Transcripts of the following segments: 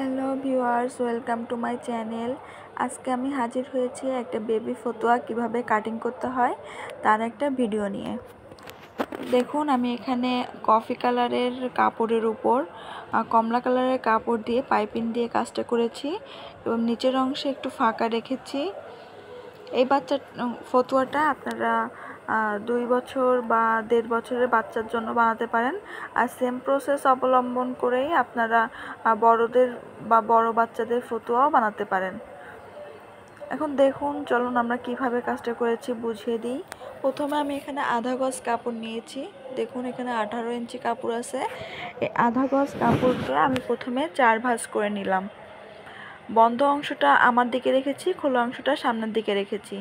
Hello viewers, welcome to my channel. আজকে আমি হাজির হয়েছি একটা বেবি ফতুয়া কিভাবে কাটিং করতে হয় তার একটা ভিডিও নিয়ে। দেখুন, আমি এখানে কফি কালারের কাপড়ের উপর কমলা কালারের কাপড় দিয়ে পাইপিং দিয়ে কাজটা করেছি এবং নিচের অংশে একটু ফাঁকা রেখেছি। এই ফতুয়াটা আপনারা 2 বছর বা 1.5 বছরের বাচ্চার জন্য বানাতে পারেন। আর সেম প্রসেস অবলম্বন করেই আপনারা বড়দের বা বড় বাচ্চাদের ফতুয়াও বানাতে পারেন। এখন দেখুন, চলুন আমরা কিভাবে কাজটা করেছি বুঝিয়ে দিই। প্রথমে আমি এখানে আধা গজ কাপড় নিয়েছি। দেখুন, এখানে 18 ইঞ্চি কাপড় আছে। এই আধা গজ কাপড়কে আমি প্রথমে 4 ভাঁজ করে নিলাম। বন্ধ অংশটা আমার দিকে রেখেছি, খোলা অংশটা সামনের দিকে রেখেছি।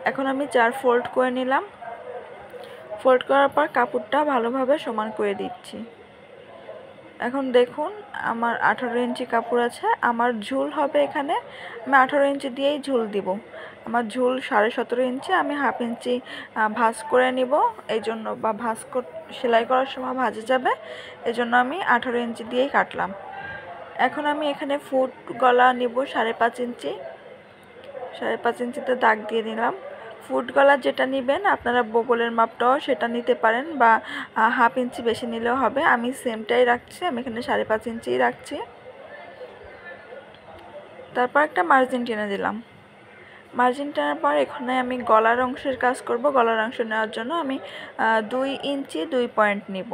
এখন আমি 4 ফোল্ড করে নিলাম। ফোল্ড করার পর কাপড়টা ভালোভাবে সমান করে দিচ্ছি। এখন দেখুন, আমার 18 ইঞ্চি কাপড় আছে। আমার ঝুল হবে এখানে, আমি 18 ইঞ্চি দিয়েই ঝুল দিব। আমার ঝুল 17.5 ইঞ্চি। আমি হাফ ইঞ্চি ভাঁজ করে নিব, এই জন্য, বা সেলাই করার সময় ভাঁজে যাবে, এই জন্য আমি 18 ইঞ্চি দিয়েই কাটলাম। এখন আমি এখানে ফুট গলা নিব 5.5 ইঞ্চি। 5.5 ইঞ্চিতে দাগ দিয়ে নিলাম। ফুট গলা যেটা নেবেন আপনারা বগলের মাপটাও সেটা নিতে পারেন, বা হাফ ইঞ্চি বেশি নিলেও হবে। আমি সেমটাই রাখছি, আমি এখানে 5.5 ইঞ্চিই রাখছি। তারপর একটা মার্জিন টেনে দিলাম। মার্জিন টানার পর এখানে আমি গলার অংশের কাজ করব। গলার অংশ নেওয়ার জন্য আমি 2 ইঞ্চি 2 পয়েন্ট নিব।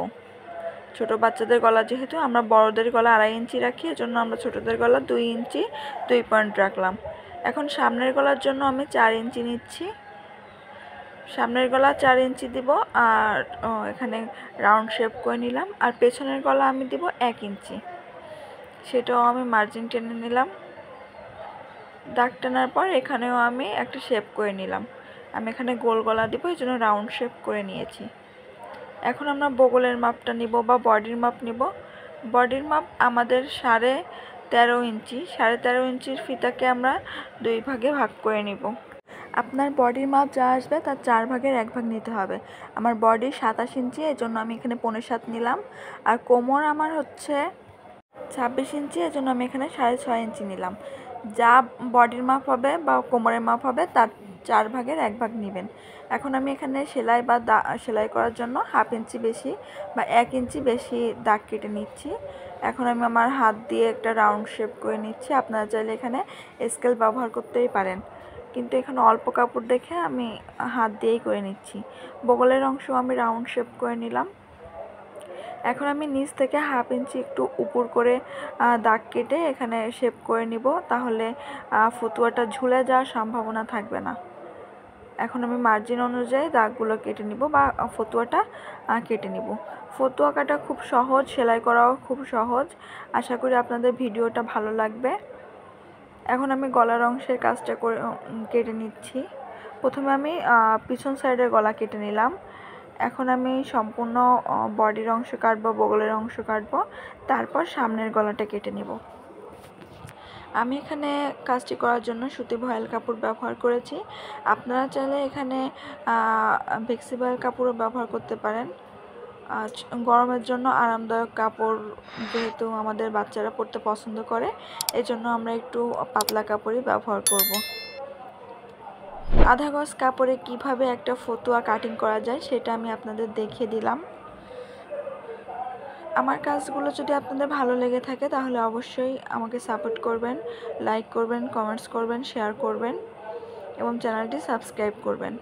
ছোট বাচ্চাদের গলা যেহেতু, আমরা বড়দের গলা 2.5 ইঞ্চি রাখি, এজন্য আমরা ছোটদের গলা 2 ইঞ্চি 2 পয়েন্ট রাখলাম। এখন সামনের গলার জন্য আমি 4 ইঞ্চি নিচ্ছি। সামনের গলা 4 ইঞ্চি দিব, আর এখানে রাউন্ড শেপ করে নিলাম। আর পেছনের গলা আমি দিব 1 ইঞ্চি, সেটাও আমি মার্জিন টেনে নিলাম। দাগ টানার পর এখানেও আমি একটা শেপ করে নিলাম। আমি এখানে গোল গলা দিব, এই জন্য রাউন্ড শেপ করে নিয়েছি। এখন আমরা বগলের মাপটা নিব বা বডির মাপ নিব। বডির মাপ আমাদের 13.5 ইঞ্চি। 13.5 ইঞ্চির ফিতাকে আমরা 2 ভাগে ভাগ করে নিব। আপনার বডির মাপ যা আসবে তার 4 ভাগের 1 ভাগ নিতে হবে। আমার বডি 27 ইঞ্চি, এই জন্য আমি এখানে 15.7 নিলাম। আর কোমর আমার হচ্ছে 26 ইঞ্চি, এই জন্য আমি এখানে 6.5 ইঞ্চি নিলাম। যা বডির মাপ হবে বা কোমরের মাপ হবে তার 4 ভাগের 1 ভাগ নেবেন। এখন আমি এখানে সেলাই করার জন্য হাফ ইঞ্চি বেশি বা 1 ইঞ্চি বেশি দাগ কেটে নিচ্ছি। এখন আমি আমার হাত দিয়ে একটা রাউন্ড শেপ করে নিচ্ছি। আপনারা চাইলে এখানে স্কেল ব্যবহার করতেই পারেন, কিন্তু এখানে অল্প কাপড় দেখে আমি হাত দিয়েই করে নিচ্ছি। বগলের অংশ আমি রাউন্ড শেপ করে নিলাম। এখন আমি নিচ থেকে হাফ ইঞ্চি একটু উপর করে দাগ কেটে এখানে শেপ করে নিব, তাহলে ফতুয়াটা ঝুলে যাওয়ার সম্ভাবনা থাকবে না। এখন আমি মার্জিন অনুযায়ী দাগগুলো কেটে নিব বা ফতুয়াটা কেটে নিব। ফতুয়া কাটা খুব সহজ, সেলাই করাও খুব সহজ। আশা করি আপনাদের ভিডিওটা ভালো লাগবে। এখন আমি গলার অংশের কাজটা কেটে নিচ্ছি। প্রথমে আমি পিছন সাইডের গলা কেটে নিলাম। এখন আমি সম্পূর্ণ বডির অংশ কাটবো, বগলের অংশ কাটবো, তারপর সামনের গলাটা কেটে নেব। আমি এখানে কাজটি করার জন্য সুতি ভয়েল কাপড় ব্যবহার করেছি। আপনারা চাইলে এখানে ফ্লেক্সিবল কাপড়ও ব্যবহার করতে পারেন। গরমের জন্য আরামদায়ক কাপড়, যেহেতু আমাদের বাচ্চারা পরতে পছন্দ করে, এজন্য আমরা একটু পাতলা কাপড়ই ব্যবহার করব। আধা গজ কাপড়ে কিভাবে একটা ফতুয়া কাটিং করা যায় সেটা আমি আপনাদের দেখিয়ে দিলাম। আমার কাজগুলো যদি আপনাদের ভালো লেগে থাকে তাহলে অবশ্যই আমাকে সাপোর্ট করবেন, লাইক করবেন, কমেন্টস করবেন, শেয়ার করবেন এবং চ্যানেলটি সাবস্ক্রাইব করবেন।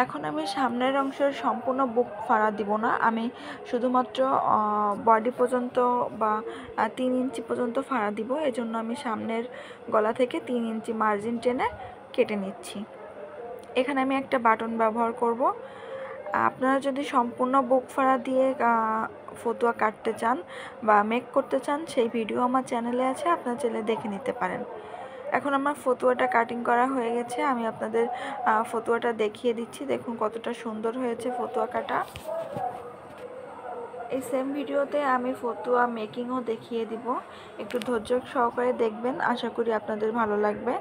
এখন আমি সামনের অংশের সম্পূর্ণ বুক ফাড়া দিব না, আমি শুধুমাত্র বডি পর্যন্ত বা 3 ইঞ্চি পর্যন্ত ফাড়া দিব। এজন্য আমি সামনের গলা থেকে 3 ইঞ্চি মার্জিন টেনে কেটে নিচ্ছি। এখানে আমি একটা বাটন ব্যবহার করব। আপনারা যদি সম্পূর্ণ বুক ফাড়া দিয়ে ফতুয়া কাটতে চান বা মেক করতে চান, সেই ভিডিও আমার চ্যানেলে আছে, আপনারা চাইলে দেখে নিতে পারেন। এখন আমার ফতুয়াটা কাটিং করা হয়ে গেছে, আমি আপনাদের ফতুয়াটা দেখিয়ে দিচ্ছি। দেখুন কতটা সুন্দর হয়েছে ফতুয়া কাটা। এই সেম ভিডিওতে আমি ফতুয়া মেকিংও দেখিয়ে দিব, একটু ধৈর্য সহকারে দেখবেন, আশা করি আপনাদের ভালো লাগবে।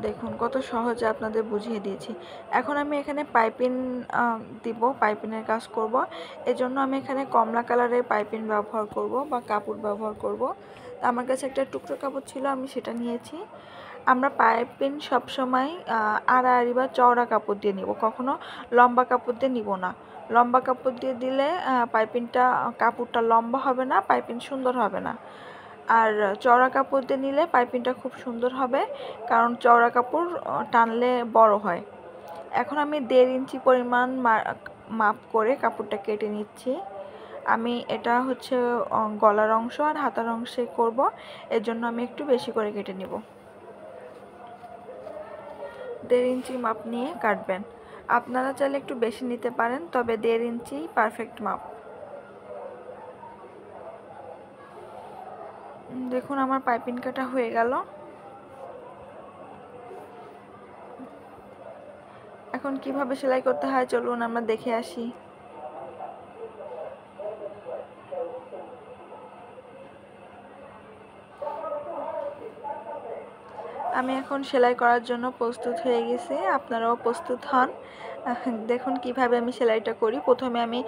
দেখুন কত সহজে আপনাদের বুঝিয়ে দিয়েছি। এখন আমি এখানে পাইপিং দিব, পাইপিংয়ের কাজ করব। এজন্য আমি এখানে কমলা কালারের পাইপিং ব্যবহার করব বা কাপড় ব্যবহার করব। আমার কাছে একটা টুকরো কাপড় ছিল, আমি সেটা নিয়েছি। আমরা পাইপিং সবসময় আড়াআড়ি বা চওড়া কাপড় দিয়ে নিব, কখনো লম্বা কাপড় দিয়ে নিব না। লম্বা কাপড় দিয়ে দিলে পাইপিংটা কাপড়টা লম্বা হবে না, পাইপিং সুন্দর হবে না। আর চওড়া কাপড় দিয়ে নিলে পাইপিংটা খুব সুন্দর হবে, কারণ চওড়া কাপড় টানলে বড় হয়। এখন আমি 1.5 ইঞ্চি পরিমাণ মাপ করে কাপড়টা কেটে নিচ্ছি। আমি এটা হচ্ছে গলার অংশ আর হাতার অংশে করব, এর জন্য আমি একটু বেশি করে কেটে নিব। 1.5 ইঞ্চি মাপ নিয়ে কাটবেন। আপনারা চাইলে একটু বেশি নিতে পারেন, তবে 1.5 ইঞ্চি পারফেক্ট মাপ। দেখুন আমার পাইপিং কাটা হয়ে গেল। এখন কিভাবে সেলাই করতে হয় চলুন আমরা দেখে আসি। আমি এখন সেলাই করার জন্য প্রস্তুত হয়ে গেছি, আপনারাও প্রস্তুত হন। দেখুন কিভাবে আমি সেলাইটা করি। প্রথমে আমি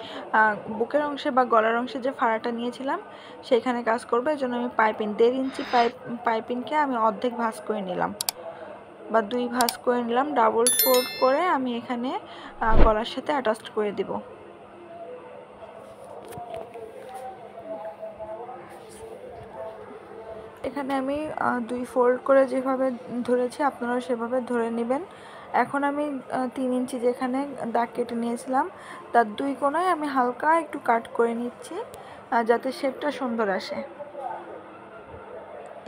বুকের অংশে বা গলার অংশে যে ফাড়াটা নিয়েছিলাম সেইখানে কাজ করবো। এই জন্য আমি 1.5 ইঞ্চি পাইপিংকে আমি অর্ধেক ভাঁজ করে নিলাম বা 2 ভাঁজ করে নিলাম। ডাবল ফোল্ড করে আমি এখানে গলার সাথে অ্যাটাচ করে দিব। এখানে আমি 2 ফোল্ড করে যেভাবে ধরেছি আপনারাও সেভাবে ধরে নেবেন। এখন আমি 3 ইঞ্চি যেখানে দাগ কেটে নিয়েছিলাম তার 2 কোণায় আমি হালকা একটু কাট করে নিচ্ছি, যাতে শেপটা সুন্দর আসে।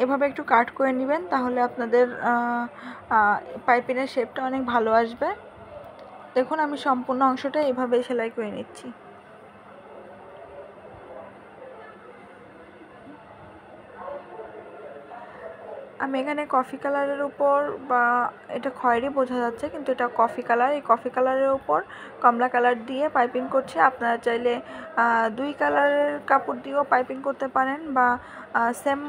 এভাবে একটু কাট করে নেবেন, তাহলে আপনাদের পাইপিংয়ের শেপটা অনেক ভালো আসবে। দেখুন আমি সম্পূর্ণ অংশটা এভাবে সেলাই করে নিচ্ছি। আমি এখানে কফি কালারের উপর, বা এটা খয়েরি বোঝা যাচ্ছে কিন্তু এটা কফি কালার, এই কফি কালারের উপর কমলা কালার দিয়ে পাইপিং করছি। আপনারা চাইলে 2 কালারের কাপড় দিয়েও পাইপিং করতে পারেন, বা সেম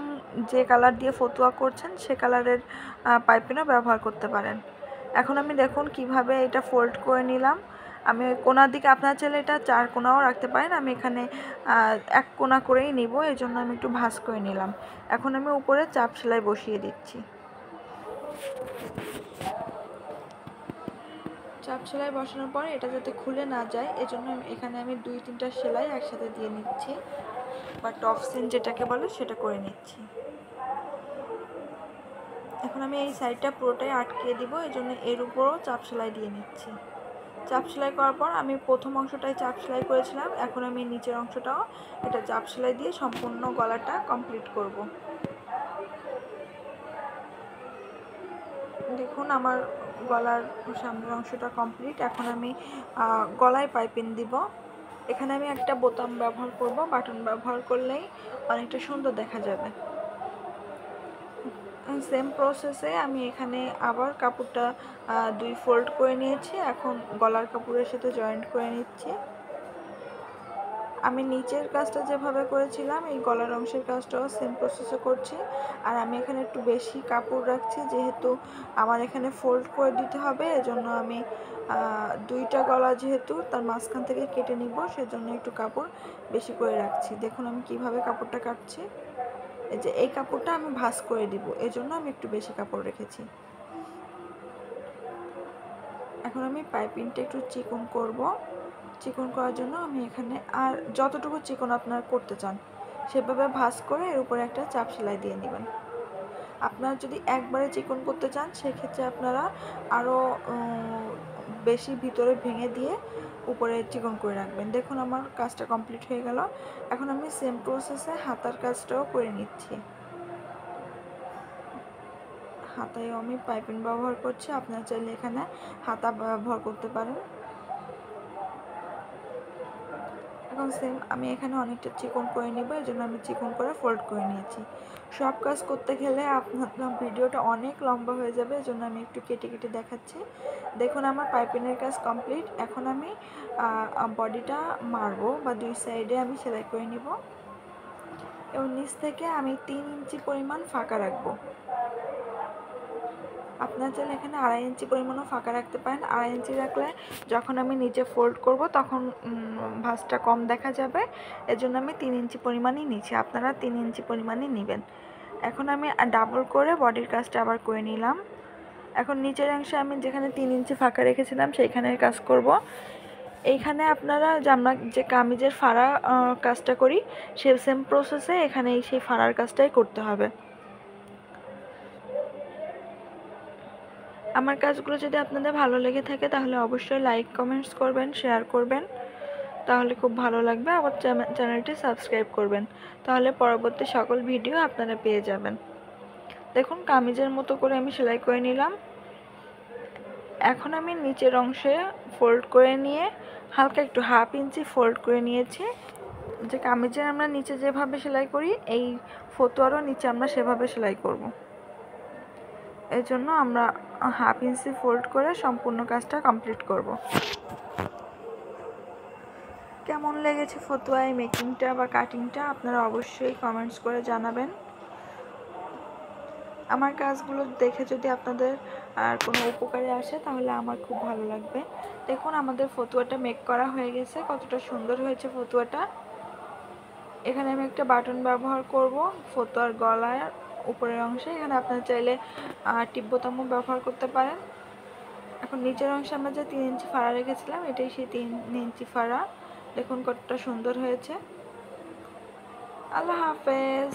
যে কালার দিয়ে ফতুয়া করছেন সে কালারের পাইপিংও ব্যবহার করতে পারেন। এখন আমি দেখুন কিভাবে এটা ফোল্ড করে নিলাম। আমি কোণার দিকে, আপনারা চাইলে এটা 4 কোণাও রাখতে পারেন, আমি এখানে 1 কোণা করেই নিব, এই জন্য আমি একটু ভাঁজ করে নিলাম। এখন আমি উপরে চাপ সেলাই বসিয়ে দিচ্ছি। চাপ সেলাই বসানোর পর এটা যাতে খুলে না যায় এজন্য এখানে আমি 2-3টা সেলাই একসাথে দিয়ে নিচ্ছি, বা টপ সিন যেটাকে বলে সেটা করে নিচ্ছি। এখন আমি এই সাইডটা পুরোটাই আটকিয়ে দিব, এই জন্য এর উপরও চাপ সেলাই দিয়ে নিচ্ছি। চাপ সেলাই করার পর আমি প্রথম অংশটায় চাপ সেলাই করেছিলাম, এখন আমি নিচের অংশটাও এটা চাপ সেলাই দিয়ে সম্পূর্ণ গলাটা কমপ্লিট করব। দেখুন আমার গলার সামনের অংশটা কমপ্লিট। এখন আমি গলায় পাইপিং দিব। এখানে আমি একটা বোতাম ব্যবহার করব, বাটন ব্যবহার করলেই অনেকটা সুন্দর দেখা যাবে। সেম প্রসেসে আমি এখানে আবার কাপড়টা 2 ফোল্ড করে নিয়েছি, এখন গলার কাপড়ের সাথে জয়েন্ট করে নিচ্ছি। আমি নিচের কাজটা যেভাবে করেছিলাম এই গলার অংশের কাজটাও সেম প্রসেসে করছি। আর আমি এখানে একটু বেশি কাপড় রাখছি, যেহেতু আমার এখানে ফোল্ড করে দিতে হবে, এজন্য আমি 2টা গলা যেহেতু তার মাঝখান থেকে কেটে নিব, সেজন্য একটু কাপড় বেশি করে রাখছি। দেখুন আমি কিভাবে কাপড়টা কাটছি। এই যে এই কাপড়টা আমি ভাঁজ করে দিব, এজন্য আমি একটু বেশি কাপড় রেখেছি। এখন আমি পাইপিংটা একটু চিকন করব। চিকন করার জন্য আমি এখানে আর যতটুকু চিকন আপনারা করতে চান সেভাবে ভাঁজ করে এর উপরে একটা চাপ সেলাই দিয়ে নেবেন। আপনারা যদি একবারে চিকন করতে চান সেক্ষেত্রে আপনারা আরও বেশি ভিতরে ভেঙে দিয়ে উপরে চিকন করে রাখবেন। দেখুন আমার কাজটা কমপ্লিট হয়ে গেল। এখন আমি সেম প্রসেসে হাতার কাজটাও করে নিচ্ছি। হাতায়ও আমি পাইপিং ব্যবহার করছি, আপনারা চাইলে এখানে হাতা ব্যবহার করতে পারেন। এখন সেম আমি এখানে অনেকটা চিকন করে নেব, এই জন্য আমি চিকন করে ফোল্ড করে নিয়েছি। সব কাজ করতে গেলে আপনার ভিডিওটা অনেক লম্বা হয়ে যাবে, এই জন্য আমি একটু কেটে কেটে দেখাচ্ছি। দেখুন আমার পাইপিংয়ের কাজ কমপ্লিট। এখন আমি বডিটা মারবো, বা 2 সাইডে আমি সেলাই করে নিব, এবং নিচ থেকে আমি 3 ইঞ্চি পরিমাণ ফাঁকা রাখবো। আপনারা চাইলে এখানে 2.5 ইঞ্চি পরিমাণও ফাঁকা রাখতে পারেন। 2.5 ইঞ্চি রাখলে যখন আমি নিচে ফোল্ড করব তখন ভাঁজটা কম দেখা যাবে, এজন্য আমি 3 ইঞ্চি পরিমাণই নিচ্ছি। আপনারা 3 ইঞ্চি পরিমাণই নেবেন। এখন আমি ডাবল করে বডির কাজটা আবার করে নিলাম। এখন নিচের অংশে আমি যেখানে 3 ইঞ্চি ফাঁকা রেখেছিলাম সেইখানের কাজ করব। এইখানে আপনারা আমরা যে কামিজের ফাড়া কাজটা করি সেই সেম প্রসেসে এখানে সেই ফাড়ার কাজটাই করতে হবে। আমার কাজগুলো যদি আপনাদের ভালো লেগে থাকে তাহলে অবশ্যই লাইক কমেন্টস করবেন, শেয়ার করবেন, তাহলে খুব ভালো লাগবে। আবার চ্যানেলটি সাবস্ক্রাইব করবেন, তাহলে পরবর্তী সকল ভিডিও আপনারা পেয়ে যাবেন। দেখুন কামিজের মতো করে আমি সেলাই করে নিলাম। এখন আমি নিচের অংশে ফোল্ড করে নিয়ে হালকা একটু 1/2 ইঞ্চি ফোল্ড করে নিয়েছি। যে কামিজের আমরা নিচে যেভাবে সেলাই করি এই ফতুয়ারও নিচে আমরা সেভাবে সেলাই করব। এই জন্য আমরা 1/2 ইঞ্চি ফোল্ড করে সম্পূর্ণ কাজটা কমপ্লিট করব। কেমন লেগেছে ফতুয়ায় মেকিংটা বা কাটিংটা আপনারা অবশ্যই কমেন্টস করে জানাবেন। আমার কাজগুলো দেখে যদি আপনাদের আর কোনো উপকারে আসে তাহলে আমার খুব ভালো লাগবে। দেখুন আমাদের ফতুয়াটা মেক করা হয়ে গেছে, কতটা সুন্দর হয়েছে ফতুয়াটা। এখানে আমি একটা বাটন ব্যবহার করব ফতুয়ার গলার উপরের অংশে। এখানে আপনারা চাইলে টিপ বোতামও ব্যবহার করতে পারেন। এখন নিচের অংশে আমরা যে 3 ইঞ্চি ফাড়া রেখেছিলাম এটাই সেই 3 ইঞ্চি ফাড়া। দেখুন কতটা সুন্দর হয়েছে। আল্লাহ হাফেজ।